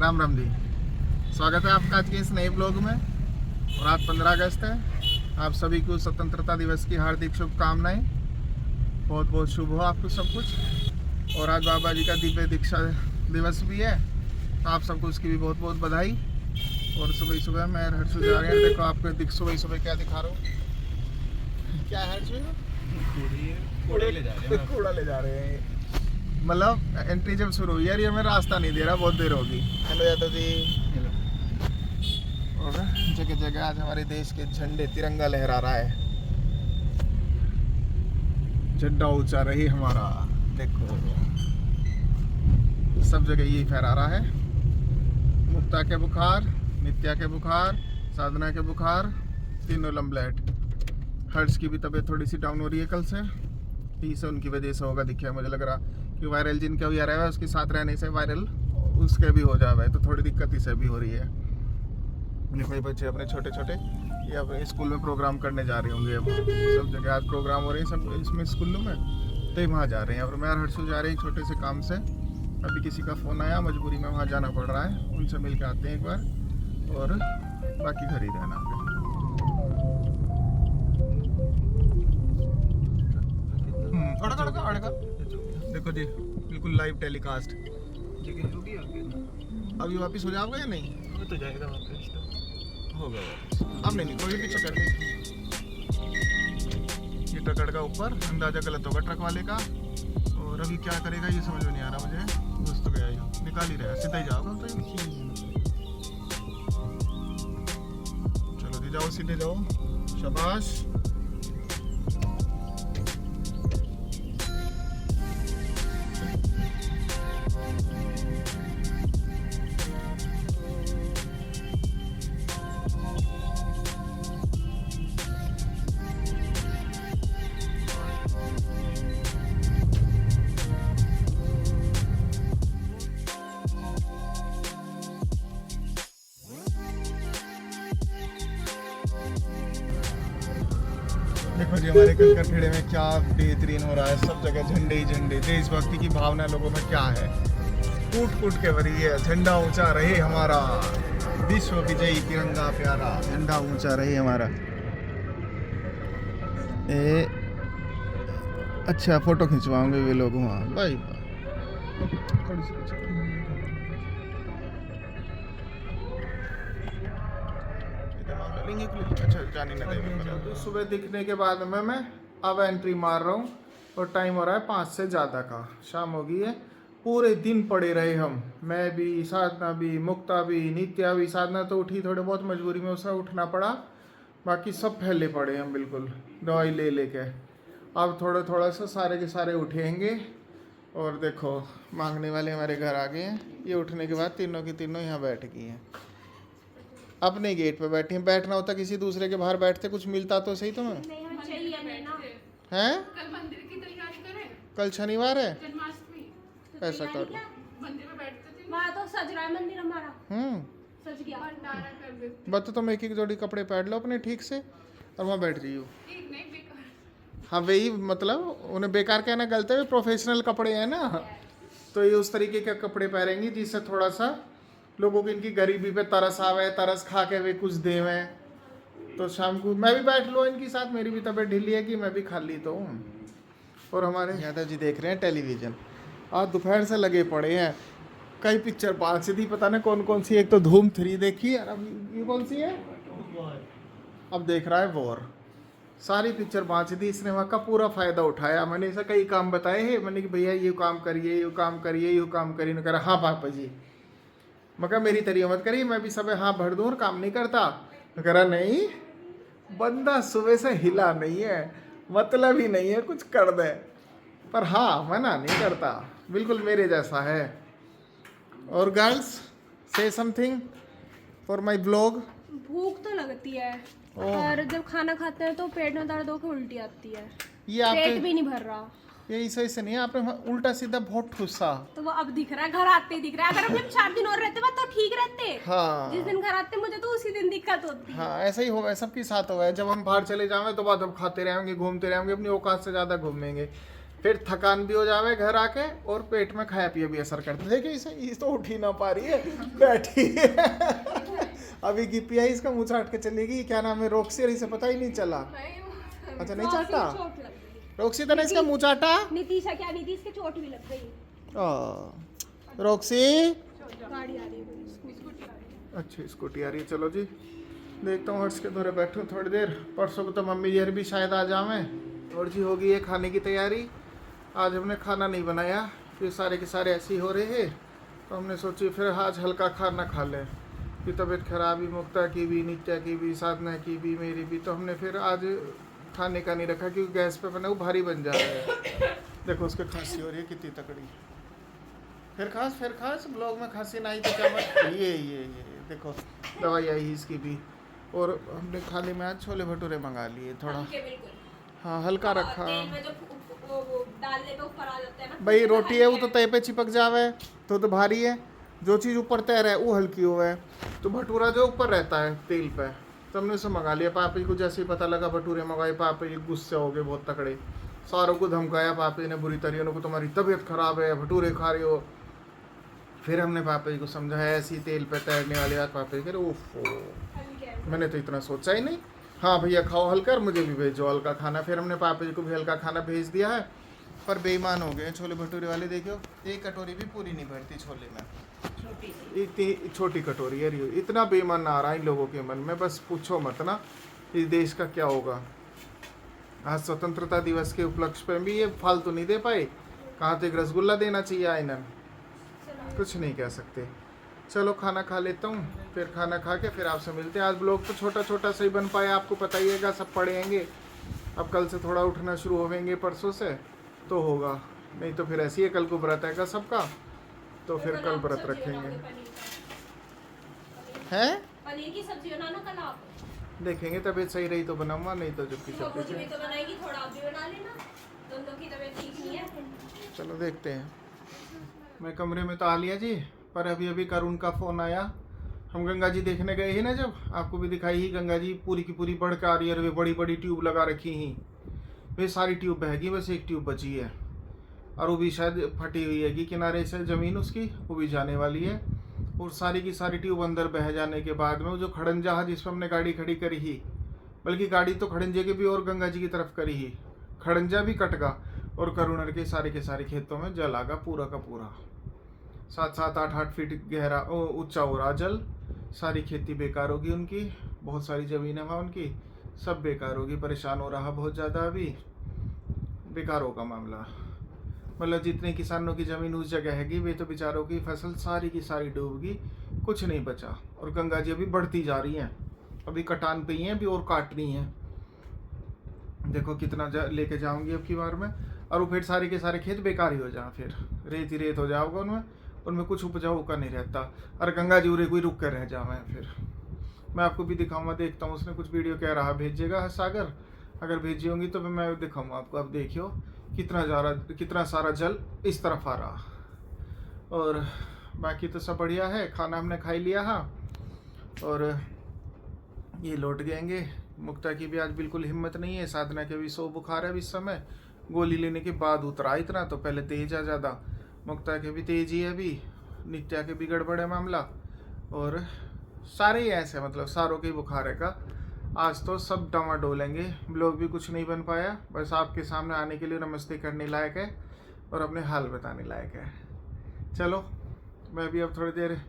राम राम जी। स्वागत है आपका आज के इस नए ब्लॉग में। और आज 15 अगस्त है। आप सभी को स्वतंत्रता दिवस की हार्दिक शुभकामनाएं। बहुत बहुत शुभ हो आपको सब कुछ। और आज बाबा जी का दिव्य दीक्षा दिवस भी है, तो आप सबको उसकी भी बहुत बहुत बधाई। और सुबह सुबह मैं हर्षु जा रहे हैं। देखो आपको सुबह सुबह क्या दिखा रहा हूँ। क्या है हर्षु? कूड़ा ले जा रहे हैं। मतलब एंट्री जब शुरू हुई यार, ये हमें रास्ता नहीं दे रहा, बहुत देर होगी। हेलो यादव जी। और जगह जगह आज हमारे देश के झंडे, तिरंगा लहरा रहा है। झंडा ऊंचा रही हमारा, देखो सब जगह यही फहरा रहा है। मुक्ता के बुखार, नित्या के बुखार, साधना के बुखार, तीनों लम्बलेट। हर्ष की भी तबीयत थोड़ी सी डाउन हो रही है कल से, से उनकी वजह से होगा दिखा मुझे लग रहा कि वायरल जिनका भी आ रहा है उसके साथ रहने से वायरल उसके भी हो जाए, तो थोड़ी दिक्कत इसे भी हो रही है। कोई बच्चे अपने छोटे छोटे ये अपने स्कूल में प्रोग्राम करने जा रहे होंगे। अब सब जगह आज प्रोग्राम हो रहे हैं सब इसमें स्कूलों में, तो वहाँ जा रहे हैं। और मैं और हर्षु जा रहे हैं छोटे से काम से। अभी किसी का फ़ोन आया, मजबूरी में वहाँ जाना पड़ रहा है। उनसे मिल के आते हैं एक बार और बाकी घर ही रहना। देखो जी बिल्कुल लाइव टेलीकास्ट। अभी वापस हो जाओगे या नहीं? तो जाएगा वापस, होगा अब नहीं कोई पीछे कर दे। ये टकड़ का ऊपर अंदाजा गलत होगा ट्रक वाले का। और अभी क्या करेगा ये समझ में नहीं आ रहा मुझे। घुस तो गया, ये निकाल ही रहा, सीधा ही जाओगा तो। चलो जी जाओ, सीधे जाओ, शाबाश। देखो जी हमारे कंकर खेड़े में क्या बेहतरीन हो रहा है। सब जगह झंडे ही झंडे। देशभक्ति की भावना लोगों में क्या है, कूट कूट के भरी है। झंडा ऊंचा रहे हमारा, विश्व विजयी तिरंगा प्यारा। झंडा ऊंचा रहे हमारा। अच्छा फोटो खिंचवाओगे वे लोग वहाँ भाई। थोड़ी सी अच्छा जाने न देंगे। तो सुबह दिखने के बाद में मैं अब एंट्री मार रहा हूँ और टाइम हो रहा है 5 से ज़्यादा का। शाम हो गई है। पूरे दिन पड़े रहे हम, मैं भी, साधना भी, मुक्ता भी, नित्या भी। साधना तो उठी थोड़े बहुत मजबूरी में, उसे उठना पड़ा। बाकी सब फैले पड़े हम बिल्कुल दवाई ले लेके। अब थोड़ा सा सारे के सारे उठेंगे। और देखो मांगने वाले हमारे घर आ गए हैं। ये उठने के बाद तीनों की तीनों यहाँ बैठ गई हैं, अपने गेट पे बैठी हैं। बैठना होता किसी दूसरे के बाहर बैठते, कुछ मिलता तो सही तुम्हें। हैं? कल मंदिर की तैयारी करें। कल शनिवार है, जन्माष्टमी। ऐसा करो। मंदिर में बैठते थे। वहाँ तो सज रहा है मंदिर हमारा। सज गया। भंडारा कर देते। बस तो तुम एक एक जोड़ी कपड़े पहन लो अपने ठीक से और वहाँ बैठ रही हो। एक नहीं बेकार। हाँ वही, मतलब उन्हें बेकार कहना गलत है, प्रोफेशनल कपड़े हैं ना, तो ये उस तरीके के कपड़े पहनेंगी जिससे थोड़ा सा लोगों की इनकी गरीबी पे तरस आवे, तरस खा के वे कुछ देवें। तो शाम को मैं भी बैठ लो इनके साथ, मेरी भी तबीयत ढीली है कि मैं भी खा ली तो हूँ। और हमारे यादव जी देख रहे हैं टेलीविज़न। आज दोपहर से लगे पड़े हैं। कई पिक्चर पाँच थी, पता नहीं कौन कौन सी। एक तो धूम 3 देखी है, अब ये कौन सी है, अब देख रहा है वॉर। सारी पिक्चर बाँच दी। इसने वहाँ का पूरा फ़ायदा उठाया। मैंने ऐसा कई काम बताए हैं, मैंने कि भैया ये काम करिए, ये काम करिए, ये काम करिए। कह रहा हाँ पापा जी। मैं कहा मेरी तरीका मत करिए, मैं भी सब हाँ भर दूँ और काम नहीं करता। कह रहा नहीं, बंदा सुबह से हिला नहीं है, मतलब ही नहीं है कुछ कर दे, पर हाँ मना नहीं करता, बिल्कुल मेरे जैसा है। और गर्ल्स से समथिंग फॉर माई ब्लॉग। भूख तो लगती है ओह। और जब खाना खाते हैं तो पेट में दर्द होकर उल्टी आती है। ये आप पेट भी नहीं भर रहा। ये सही से नहीं है, आपने उल्टा सीधा बहुत ठुसा। तो वो अब दिख रहा है, घर आते ही दिख रहा है। अगर हम 4 दिन और रहते बात तो ठीक रहते। हाँ जिस दिन घर आते मुझे तो उसी दिन दिक्कत होती है। हाँ ऐसा ही होगा, सबके साथ होगा। जब हम बाहर चले जाएंगे तो बाद हम खाते रहेंगे, घूमते रहेंगे, अपनी औकात से ज़्यादा घूमेंगे। फिर थकान भी हो जावे घर आके और पेट में खाया पिया भी असर करता है। देखिए इसे, ये तो उठ ही ना पा रही है, बैठी है। अभी गिप्पी आई, इसका मुंह चाट के चलेगी। क्या नाम है, रोक्सी, और इसे पता ही नहीं चला। अच्छा नहीं चाटा, चोट लग गई। रोक्सी तो नहीं इसका मुंह चाटा। नीतीशा क्या, नीतीश के चोट भी लग गई। रोक्सी, गाड़ी आ रही है, स्कूटी आ रही है। अच्छी स्कूटी आ रही है। चलो जी, देखता हूँ हर्ष के दौरे बैठूँ थोड़ी देर। परसों को तो मम्मी जी भी शायद आ जावें। और जी होगी ये खाने की तैयारी। आज हमने खाना नहीं बनाया, फिर सारे के सारे ऐसे ही हो रहे हैं, तो हमने सोची फिर आज हल्का खाना खा लें। कि तबीयत खराब ही, मुक्ता की भी, नित्या की भी, साधना की भी, मेरी भी, तो हमने फिर आज खाने का नहीं रखा क्योंकि गैस पे बना वो भारी बन जा रहा है। देखो उसके खांसी हो रही है कितनी तकड़ी। फिर खांस ब्लॉग में खांसी नहीं तो क्या मत। ये देखो दवाई आई इसकी भी। और हमने खाने में आज छोले भटूरे मंगा लिए थोड़ा। हाँ हल्का रखा। तेल में जो वो डालने पे ऊपर आ जाता है ना, भाई रोटी है वो तो तय पे चिपक जावे तो भारी है। जो चीज़ ऊपर तय रहे वो हल्की होवे। तो भटूरा जो ऊपर रहता है तेल पे, तो हमने उसे मंगा लिया। पापा जी को जैसे ही पता लगा भटूरे मंगाए, पापा जी गुस्से हो गए बहुत तकड़े। सारों को धमकाया पापा जी ने बुरी तरीके को, तुम्हारी तबीयत खराब है, भटूरे खा रहे हो। फिर हमने पापा जी को समझाया ऐसी तेल पे तैरने वाली बात। पापा जी कह रहे ओफो, मैंने तो इतना सोचा ही नहीं। हाँ भैया खाओ हल्का, मुझे भी भेजो हल्का खाना। फिर हमने पापा जी को भी हल्का खाना भेज दिया है। पर बेईमान हो गए छोले भटूरे वाले। देखो एक कटोरी भी पूरी नहीं भरती छोले में, इतनी छोटी कटोरी है। इतना बेईमान आ रहा है इन लोगों के मन में, बस पूछो मत ना इस देश का क्या होगा। आज स्वतंत्रता दिवस के उपलक्ष्य पे भी ये फालतू नहीं दे पाए। कहाँ तो एक रसगुल्ला देना चाहिए आइनन, कुछ नहीं कह सकते। चलो खाना खा लेता हूँ, फिर खाना खा के फिर आपसे मिलते हैं। आज ब्लॉग तो छोटा छोटा सही बन पाया, आपको पता ही है, सब पढ़ेंगे। अब कल से थोड़ा उठना शुरू होंगे, परसों से तो होगा, नहीं तो फिर ऐसी है। कल को व्रत है सबका, तो फिर कल व्रत रखेंगे। हैं पनीर की सब्जी बनाना कल आप। देखेंगे, तबीयत सही रही तो बनाऊंगा, नहीं तो जब की कुछ भी तो बनाएगी, थोड़ा आप भी बना लेना, दोनों की तबीयत ठीक नहीं है। चलो देखते हैं। मैं कमरे में तो आ लिया जी, पर अभी अभी करुण का फ़ोन आया। हम गंगा जी देखने गए ही ना, जब आपको भी दिखाई ही गंगा जी पूरी की पूरी बढ़ के आ रही है। वे बड़ी बड़ी ट्यूब लगा रखी ही, वे सारी ट्यूब बह गई, बस एक ट्यूब बची है। और वो भी शायद फटी हुई है कि किनारे से ज़मीन उसकी वो भी जाने वाली है। और सारी की सारी ट्यूब अंदर बह जाने के बाद में वो जो खड़ंजा है जिस पर हमने गाड़ी खड़ी करी ही, बल्कि गाड़ी तो खड़ंजे के भी और गंगा जी की तरफ करी ही, खड़ंजा भी कट गा। और करुणर के सारे खेतों में जल आगा पूरा का पूरा। 7-7, 8-8 फीट गहरा ऊंचा हो रहा जल। सारी खेती बेकार होगी उनकी, बहुत सारी ज़मीन है वहाँ उनकी, सब बेकार होगी। परेशान हो रहा बहुत ज़्यादा, अभी बेकार होगा मामला। मतलब जितने किसानों की ज़मीन उस जगह हैगी, वे तो बेचारों की फसल सारी की सारी डूबगी, कुछ नहीं बचा। और गंगा जी अभी बढ़ती जा रही हैं, अभी कटान पे ही हैं, अभी और काटनी है। देखो कितना लेके जाऊंगी अब की बार में। और वो फिर सारे के सारे खेत बेकार ही हो जाए, फिर रेत ही रेत हो जाओगे उनमें कुछ उपजाऊ का नहीं रहता। और गंगा जी उरे कोई रुक कर रह जावे। फिर मैं आपको भी दिखाऊंगा, देखता हूँ उसने कुछ वीडियो कह रहा भेजिएगा सागर, अगर भेजी होंगी तो मैं दिखाऊंगा आपको। अब देखियो कितना सारा जल इस तरफ आ रहा। और बाकी तो सब बढ़िया है, खाना हमने खा ही लिया है और ये लौट गएंगे। मुक्ता की भी आज बिल्कुल हिम्मत नहीं है, साधना के भी सो बुखार है इस समय, गोली लेने के बाद उतरा इतना, तो पहले तेज है ज़्यादा। मुक्ता के भी तेज ही है अभी, नित्या के भी गड़बड़ है मामला, और सारे ही ऐसे, मतलब सारों के ही बुखार है का। आज तो सब डामाडोलेंगे। ब्लॉग भी कुछ नहीं बन पाया, बस आपके सामने आने के लिए नमस्ते करने लायक है और अपने हाल बताने लायक है। चलो मैं भी अब थोड़ी देर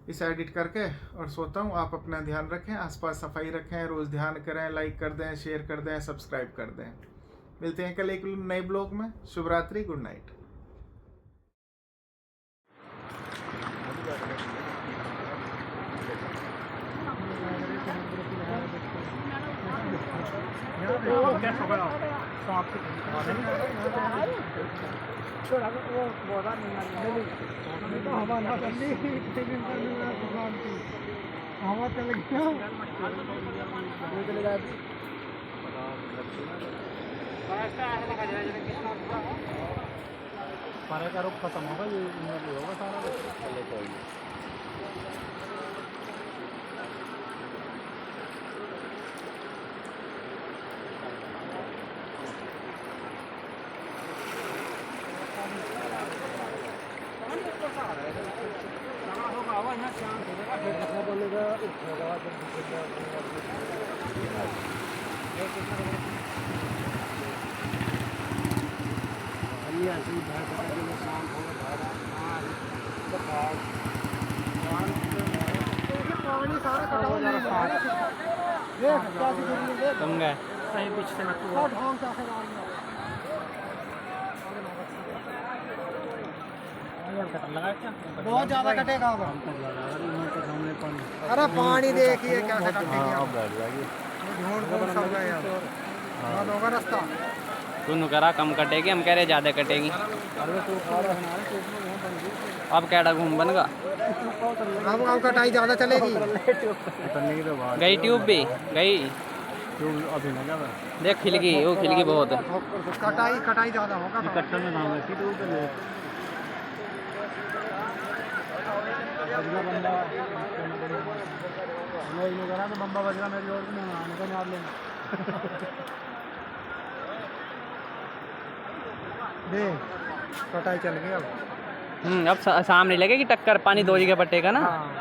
इसे एडिट करके और सोता हूँ। आप अपना ध्यान रखें, आसपास सफाई रखें, रोज़ ध्यान करें, लाइक कर दें, शेयर कर दें, सब्सक्राइब कर दें। मिलते हैं कल एक नए ब्लॉग में। शुभ रात्रि, गुड नाइट। हवा चल सारे का रोग खत्म होगा, ये होगा सारा। पानी सारा कटा हुआ है। देख क्या देख तुम गए सही पीछे से मत ढोंग क्या है बहुत ज्यादा कटेगा अब। अरे पानी देखिए क्या कटेगा ढोंग सब गए यार बंद होगा रास्ता। तू करा कम कटेगी, हम कह रहे ज़्यादा कटेगी। अब कैडा घूम बन गा अब कटाई ज्यादा चलेगी। गई ट्यूब भी गई, देख खिलगी, वो खिलगी बहुत। कटाई ज्यादा होगा बम्बा बज रहा मेरी और आने का मार लेना। देख कटाई चल गई अब। अब सामने लगेगी टक्कर, पानी दो जगह पटेगा ना। हाँ।